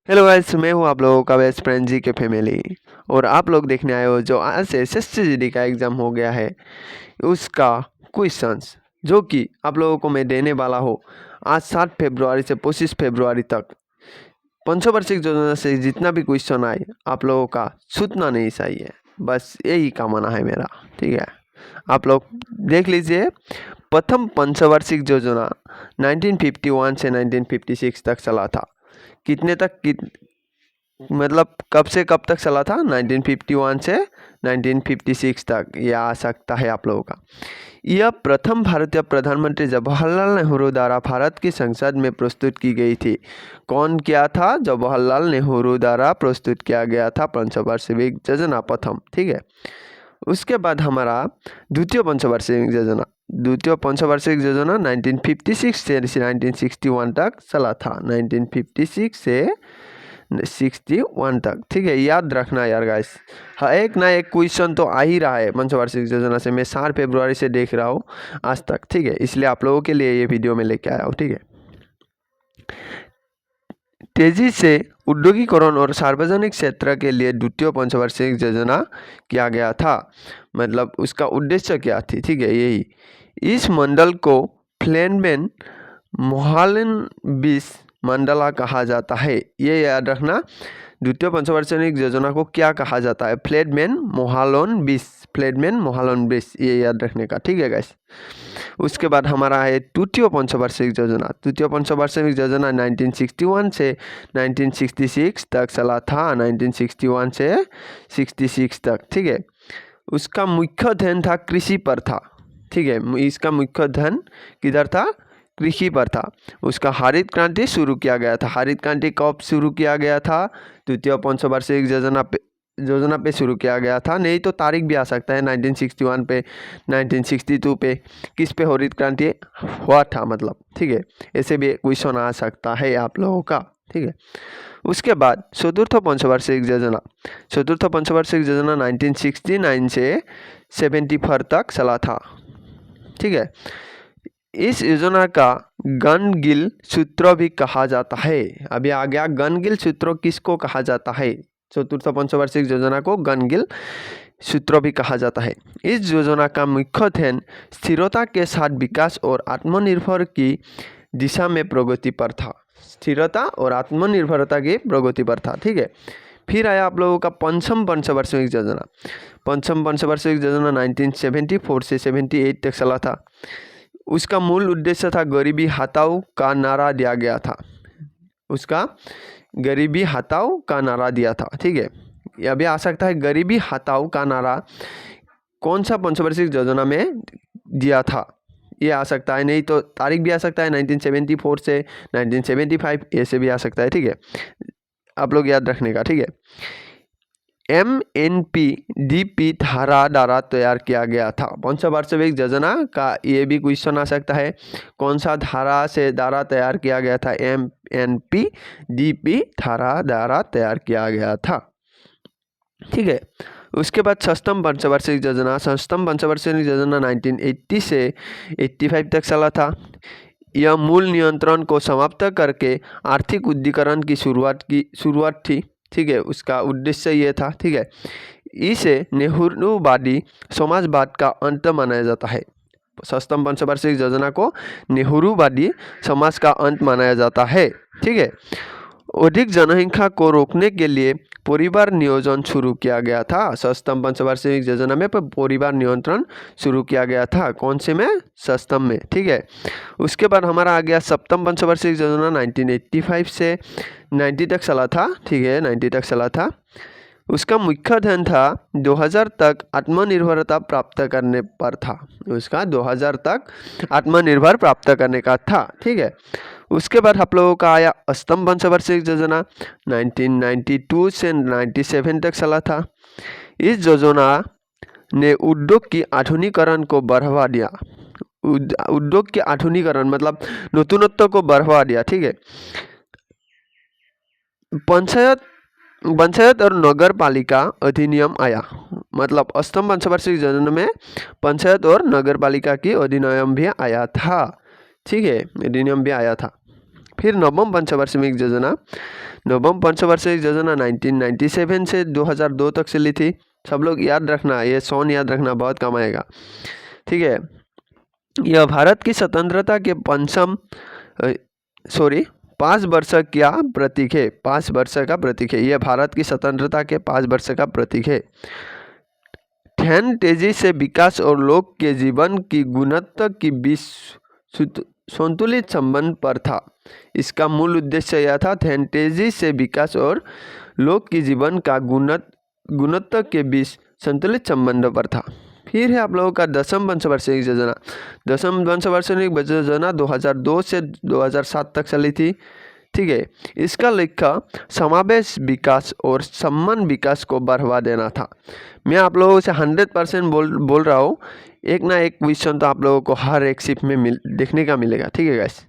Hello guys, मैं हूँ आप लोगों का बेस्ट फ्रेंड जी के फैमिली। और आप लोग देखने आए हो जो आज से एसएससी का एग्ज़ाम हो गया है उसका क्वेश्चंस जो कि आप लोगों को मैं देने वाला हूँ आज 7 फरवरी से 25 फरवरी तक। पंचवार्षिक योजना से जितना भी क्वेश्चन आए आप लोगों का छूटना नहीं चाहिए, बस यही कामना है मेरा। ठीक है, आप लोग देख लीजिए। प्रथम पंचवार्षिक योजना 1951 से 1956 तक चला था। कितने तक मतलब कब से कब तक चला था? 1951 से 1956 तक। यह आ सकता है आप लोगों का। यह प्रथम भारतीय प्रधानमंत्री जवाहरलाल नेहरू द्वारा भारत की संसद में प्रस्तुत की गई थी। कौन किया था? जवाहरलाल नेहरू द्वारा प्रस्तुत किया गया था पंचवार्षिक योजना प्रथम। ठीक है, उसके बाद हमारा द्वितीय पंचवार्षिक योजना 1956 से 1961 तक चला था। 1956 से 61 तक। ठीक है, याद रखना यार गाइस, एक ना एक क्वेश्चन तो आ ही रहा है पंचवार्षिक योजना से। मैं 7 फरवरी से देख रहा हूँ आज तक। ठीक है, इसलिए आप लोगों के लिए ये वीडियो में लेके आया हूँ। ठीक है, तेजी से औद्योगिकरण और सार्वजनिक क्षेत्र के लिए द्वितीय पंचवार्षिक योजना किया गया था। मतलब उसका उद्देश्य क्या थी? ठीक है, यही इस मंडल को फ्लेनमैन मोहालनबिस मंडला कहा जाता है। ये याद रखना, द्वितीय पंचवार्षिक योजना को क्या कहा जाता है? फ्लेनमैन मोहालनबिस, ये याद रखने का। ठीक है गाइस, उसके बाद हमारा है तृतीय पंचवार्षिक योजना। तृतीय पंचवार्षिक योजना 1961 से 1966 तक चला था। 1961 से 66 तक। ठीक है, उसका मुख्य ध्यान था कृषि पर था। ठीक है, इसका मुख्य ध्यान किधर था? कृषि पर था। उसका हरित क्रांति शुरू किया गया था। हरित क्रांति कब शुरू किया गया था? द्वितीय पंचवार्षिक योजना पे शुरू किया गया था। नहीं तो तारीख भी आ सकता है 1961 पे, 1962 पे, किस पे हरित क्रांति हुआ था मतलब। ठीक है, ऐसे भी क्वेश्चन आ सकता है आप लोगों का। ठीक है, उसके बाद चतुर्थ पंचवार्षिक योजना 1969 से 74 तक चला था। ठीक है, इस योजना का गन-गिल सूत्र भी कहा जाता है। अभी आ गया गन-गिल सूत्र किसको कहा जाता है? चतुर्थ पंचवार्षिक योजना को गन-गिल सूत्र भी कहा जाता है। इस योजना का मुख्य ध्यान स्थिरता के साथ विकास और आत्मनिर्भर की दिशा में प्रगति पर था। स्थिरता और आत्मनिर्भरता की प्रगति पर था। ठीक है, फिर आया आप लोगों का पंचम पंचवार्षिक योजना। पंचम पंचवार्षिक योजना 1974 से 78 तक चला था। उसका मूल उद्देश्य था गरीबी हटाओ का नारा दिया गया था। उसका गरीबी हटाओ का नारा दिया था। ठीक है, अभी आ सकता है गरीबी हटाओ का नारा कौन सा पंचवार्षिक योजना में दिया था? ये आ सकता है, नहीं तो तारीख भी आ सकता है 1974 से 1975, ऐसे भी आ सकता है। ठीक है, आप लोग याद रखने का। ठीक है, MNP-DP धारा द्वारा तैयार किया गया था। पंचवार्षिक योजना का ये भी क्वेश्चन आ सकता है, कौन सा धारा से द्वारा तैयार किया गया था? MNP-DP धारा द्वारा तैयार किया गया था। ठीक है, उसके बाद षष्ठम पंचवार्षिक योजना 1980 से 85 तक चला था। यह मूल नियंत्रण को समाप्त करके आर्थिक उद्दीकरण की शुरुआत थी। ठीक है, उसका उद्देश्य ये था। ठीक है, इसे नेहरूवादी समाजवाद का अंत माना जाता है। षष्ठम पंचवार्षिक योजना को नेहरूवादी समाज का अंत माना जाता है। ठीक है, अधिक जनसंख्या को रोकने के लिए परिवार नियोजन शुरू किया गया था। षष्ठम पंचवार्षिक योजना में परिवार नियंत्रण शुरू किया गया था। कौन से में? षष्ठम में। ठीक है, उसके बाद हमारा आ गया सप्तम पंचवार्षिक योजना 1985 से 90 तक चला था। ठीक है, 90 तक चला था। उसका मुख्य ध्यान था 2000 तक आत्मनिर्भरता प्राप्त करने पर था। उसका 2000 तक आत्मनिर्भर प्राप्त करने का था। ठीक है, उसके बाद आप लोगों का आया अष्टम पंचवार्षिक योजना 1992 से 97 तक चला था। इस योजना ने उद्योग की आधुनिकीकरण को बढ़ावा दिया। उद्योग के आधुनिकीकरण मतलब नूतनत्व को बढ़ावा दिया। ठीक है, पंचायत और नगर पालिका अधिनियम आया। मतलब अष्टम पंचवार्षिक योजना में पंचायत और नगर पालिका की अधिनियम भी आया था। ठीक है, अधिनियम भी आया था। फिर नवम पंचवार्षिक योजना 1997 से 2002 तक चली थी। सब लोग याद रखना, ये सन याद रखना, बहुत काम आएगा। ठीक है, यह भारत की स्वतंत्रता के 5 वर्ष का प्रतीक है। 5 वर्ष का प्रतीक है, यह भारत की स्वतंत्रता के 5 वर्ष का प्रतीक है। धन तेजी से विकास और लोग के जीवन की गुणवत्ता की बीच संतुलित संबंध पर था। इसका मूल उद्देश्य यह था, धन तेजी से विकास और लोग की जीवन का गुणवत्ता के बीच संतुलित संबंध पर था। फिर है आप लोगों का 10वीं पंचवार्षिक योजना। 10वीं पंचवार्षिक योजना 2002 से 2007 तक चली थी। ठीक है, इसका लक्ष्य समावेश विकास और समान विकास को बढ़ावा देना था। मैं आप लोगों से 100% बोल रहा हूँ, एक ना एक क्वेश्चन तो आप लोगों को हर एक शिफ्ट में देखने का मिलेगा। ठीक है गाइस।